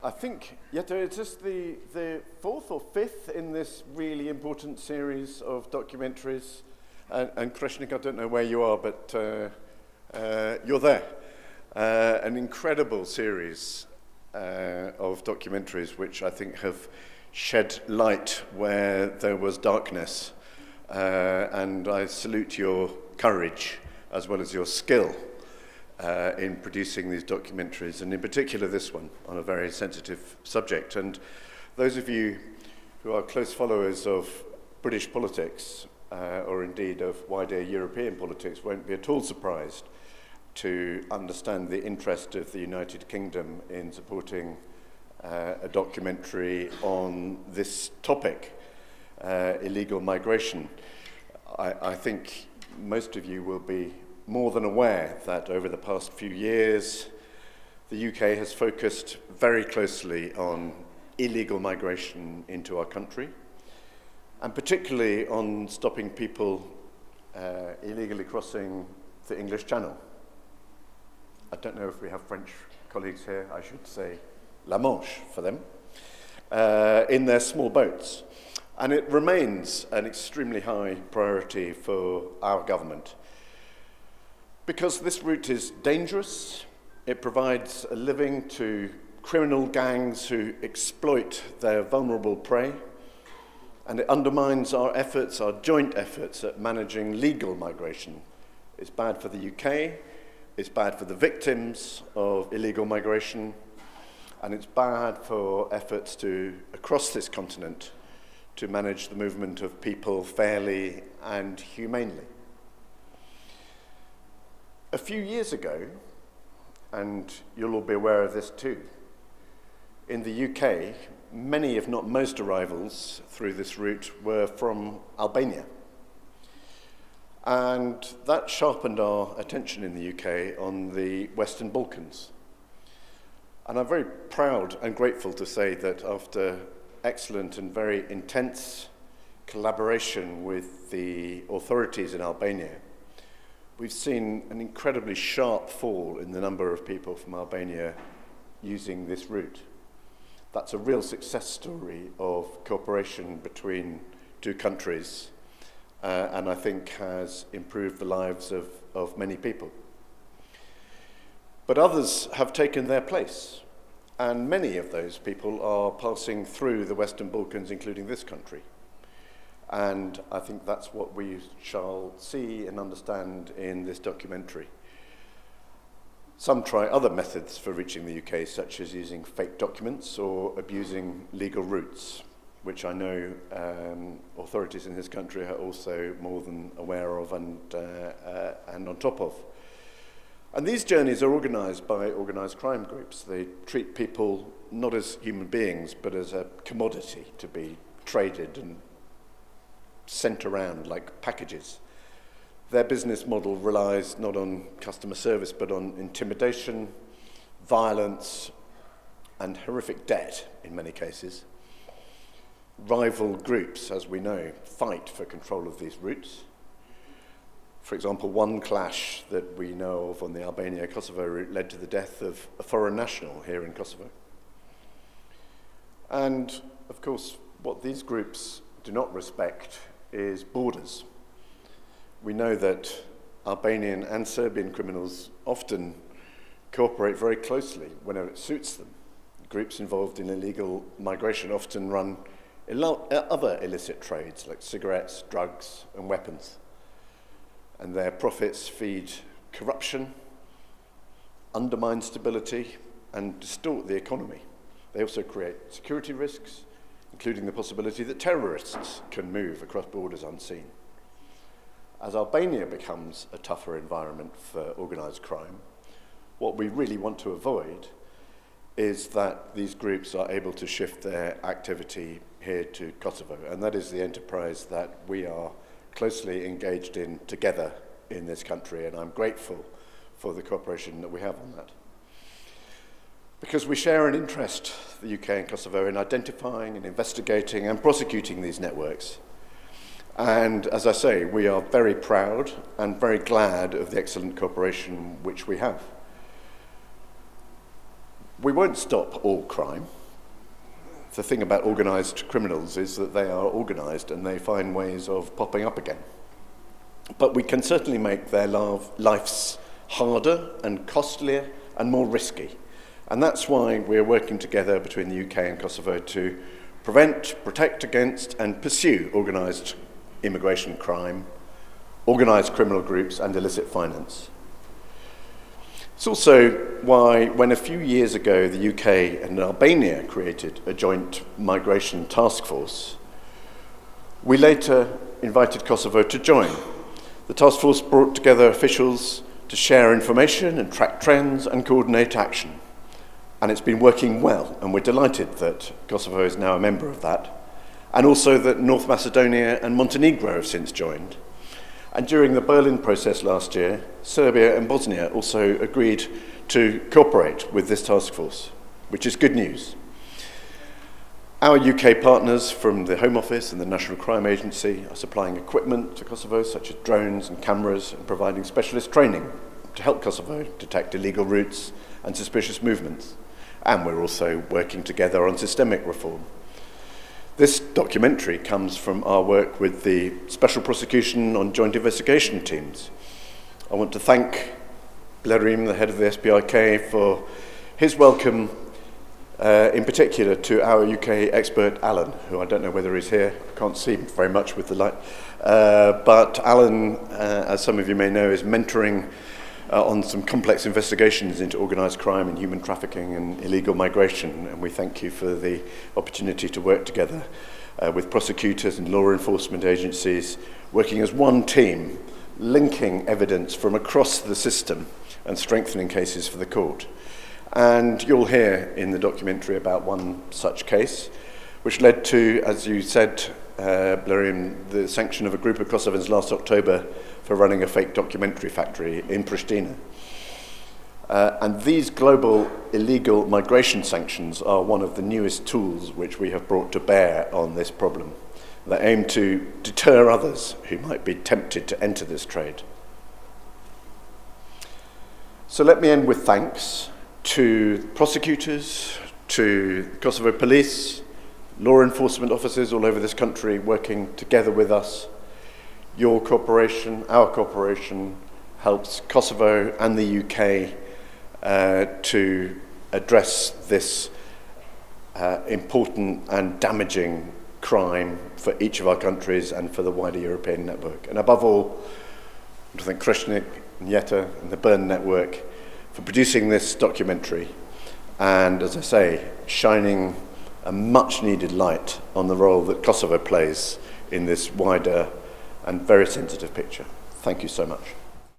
I think, Jette, it's just the fourth or fifth in this really important series of documentaries. And Krishnik, I don't know where you are, but you're there. An incredible series of documentaries which I think have shed light where there was darkness. And I salute your courage as well as your skill in producing these documentaries, and in particular this one on a very sensitive subject. And those of you who are close followers of British politics, or indeed of wider European politics, won't be at all surprised to understand the interest of the United Kingdom in supporting a documentary on this topic, illegal migration. I think most of you will be more than aware that over the past few years, the UK has focused very closely on illegal migration into our country, and particularly on stopping people illegally crossing the English Channel. I don't know if we have French colleagues here, I should say La Manche for them, in their small boats. And it remains an extremely high priority for our government. Because this route is dangerous, it provides a living to criminal gangs who exploit their vulnerable prey, and it undermines our efforts, our joint efforts at managing legal migration. It's bad for the UK, it's bad for the victims of illegal migration, and it's bad for efforts across this continent to manage the movement of people fairly and humanely. A few years ago, and you'll all be aware of this too, in the UK, many, if not most, arrivals through this route were from Albania. And that sharpened our attention in the UK on the Western Balkans. And I'm very proud and grateful to say that after excellent and very intense collaboration with the authorities in Albania, we've seen an incredibly sharp fall in the number of people from Albania using this route. That's a real success story of cooperation between two countries, and I think has improved the lives of many people. But others have taken their place, and many of those people are passing through the Western Balkans, including this country. And I think that's what we shall see and understand in this documentary. Some try other methods for reaching the UK, such as using fake documents or abusing legal routes, which I know authorities in this country are also more than aware of and on top of. And these journeys are organised by organised crime groups. They treat people not as human beings, but as a commodity to be traded and sent around like packages. Their business model relies not on customer service, but on intimidation, violence, and horrific debt in many cases. Rival groups, as we know, fight for control of these routes. For example, one clash that we know of on the Albania-Kosovo route led to the death of a foreign national here in Kosovo. And, of course, what these groups do not respect is borders. We know that Albanian and Serbian criminals often cooperate very closely whenever it suits them. Groups involved in illegal migration often run other illicit trades like cigarettes, drugs, and weapons. And their profits feed corruption, undermine stability, and distort the economy. They also create security risks, including the possibility that terrorists can move across borders unseen. As Albania becomes a tougher environment for organised crime, what we really want to avoid is that these groups are able to shift their activity here to Kosovo, and that is the enterprise that we are closely engaged in together in this country, and I'm grateful for the cooperation that we have on that. Because we share an interest, the UK and Kosovo, in identifying and investigating and prosecuting these networks. And as I say, we are very proud and very glad of the excellent cooperation which we have. We won't stop all crime. The thing about organised criminals is that they are organised and they find ways of popping up again. But we can certainly make their lives harder and costlier and more risky. And that's why we're working together between the UK and Kosovo to prevent, protect against and pursue organised immigration crime, organised criminal groups and illicit finance. It's also why, when a few years ago the UK and Albania created a joint migration task force, we later invited Kosovo to join. The task force brought together officials to share information and track trends and coordinate action. And it's been working well, and we're delighted that Kosovo is now a member of that, and also that North Macedonia and Montenegro have since joined. And during the Berlin process last year, Serbia and Bosnia also agreed to cooperate with this task force, which is good news. Our UK partners from the Home Office and the National Crime Agency are supplying equipment to Kosovo, such as drones and cameras, and providing specialist training to help Kosovo detect illegal routes and suspicious movements. And we're also working together on systemic reform. This documentary comes from our work with the Special Prosecution on Joint Investigation Teams. I want to thank Blerim, the head of the SPIK, for his welcome, in particular to our UK expert, Alan, who I don't know whether he's here. I can't see very much with the light. But Alan, as some of you may know, is mentoring on some complex investigations into organised crime and human trafficking and illegal migration, and we thank you for the opportunity to work together with prosecutors and law enforcement agencies, working as one team, linking evidence from across the system and strengthening cases for the court. And you'll hear in the documentary about one such case, which led to, as you said, Blerim, the sanction of a group of Kosovans last October for running a fake documentary factory in Pristina. And these global illegal migration sanctions are one of the newest tools which we have brought to bear on this problem. They aim to deter others who might be tempted to enter this trade. So let me end with thanks to prosecutors, to Kosovo police, law enforcement officers all over this country working together with us. Your cooperation, our cooperation, helps Kosovo and the UK to address this important and damaging crime for each of our countries and for the wider European network. And above all, I want to thank Krishnik and Jetta and the BIRN network for producing this documentary and, as I say, shining a much needed light on the role that Kosovo plays in this wider and very sensitive picture. Thank you so much.